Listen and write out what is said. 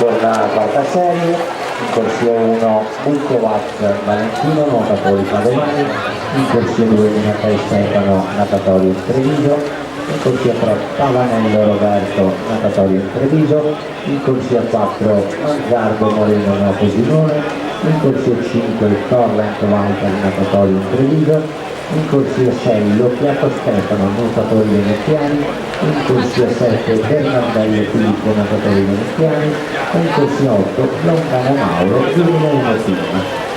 Per la quarta serie, in corsia 1 Bukovac Valentino, nuotatori padovani, in corsia 2 Minatei Stefano, natatorio Treviso, in corsia 3 Pavanello Roberto, natatorio Treviso, in corsia 4 Mangiardo Moreno, nuoto Simone, in corsia 5 Torrent Walter, natatorio Treviso, in corsia 6 Locchiato Stefano, nuotatori veneziani, in corsia 7 Bernardello Filippo, nuotatori veneziani, in corsia 8 Lontano Mauro, 2001 team.